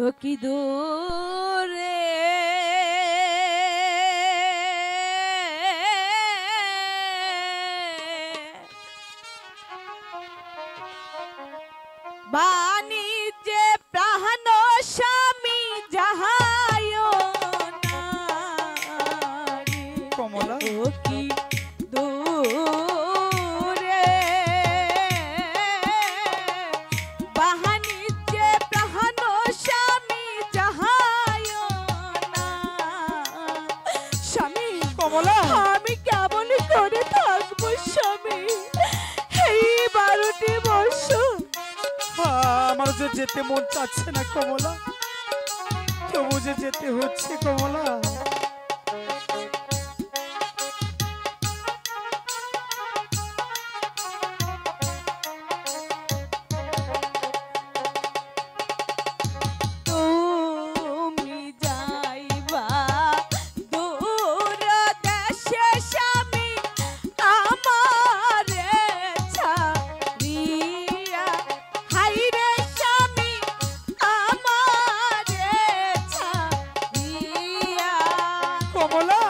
ও কি দূরে বাণিজ্যে প্রাণ স্বামী যাহায় না কমলা ও কি দূরে বাণিজ্যে প্রাণ স্বামী যাহায় না স্বামী কমলা আমি কেমন করে থাকবো স্বামী এই 12টি বছর আমার যে যেতে মন চাচ্ছে না কমলা, তবু যে যেতে হচ্ছে কমলা। তুমি যাইবা দূর দেশে স্বামী আমারে ছাড়িয়া হাইরে স্বামী আমারে ছাড়িয়া কমলা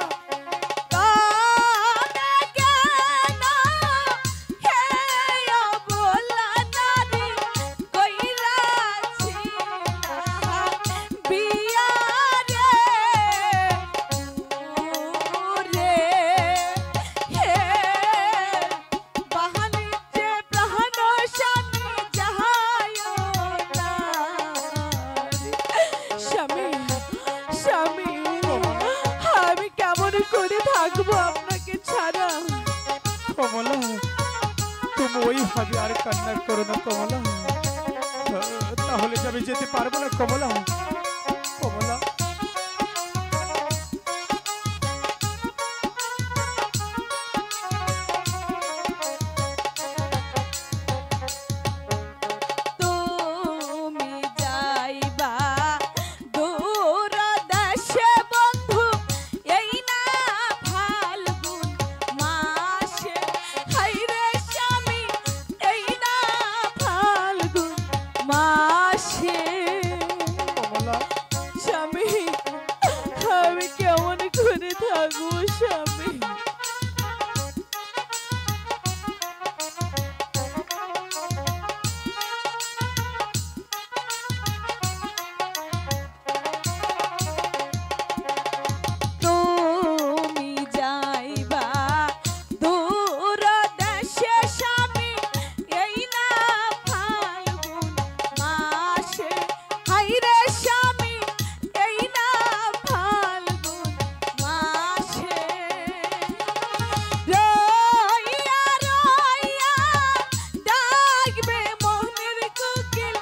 কানে জ্ঞান হে অবলা নারী কইরাছি বিয়া রে রে হে বাহানিতে প্রাণ স্বামী যাহায় না স্বামী স্বামী আমি কেমন করে থাকবো আপনাকে ছাড়া কমলা, তুমি ওইভাবে আর কান্না করো না কমলা, তাহলে যে আমি যেতে পারবো না কমলা। কমলা তুমি যাইবা দূর দেশে বন্ধু এই না ফাল্গুন মাসে হাইরে স্বামী এই না ফাল্গুন মাসে কমলা স্বামী আমি কেমন করে থাকবো স্বামী তুমি যাইবা দূর দেশে স্বামী এই না ফাল্গুন মাসে হাইরে স্বামী এই না ফাল্গুন মাসে রইয়া রইয়া ডাকবে মনের কোকিল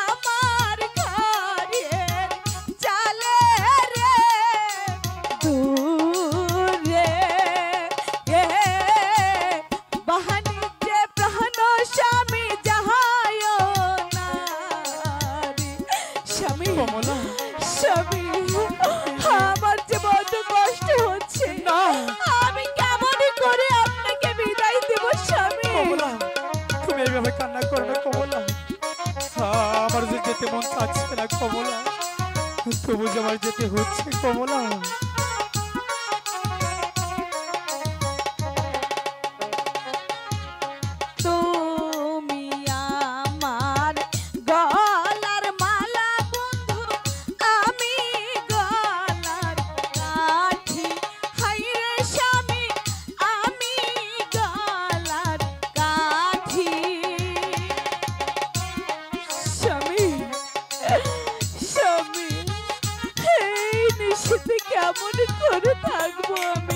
আমার ঘরের চালে রে দূরে বাহানিজ্যে প্রাণ স্বামী যাহায় না স্বামী কমলা স্বামী আমার যে বড্ড কষ্ট হচ্ছে না। আমি কেমন করে আপনাকে বিদায় দেব স্বামী কমলা তুমি এইভাবে কান্না করো না কমলা, আমার যে যেতে মন চাচ্ছে না কমলা, তবু যে আমার যেতে হচ্ছে কমলা। তুমি আমার গলার মালা বন্ধু আমি গলার কাঠি হাইরে স্বামী আমি গলার কাঠি স্বামী স্বামী এই নিশীথে কেমন করে থাকবো আমি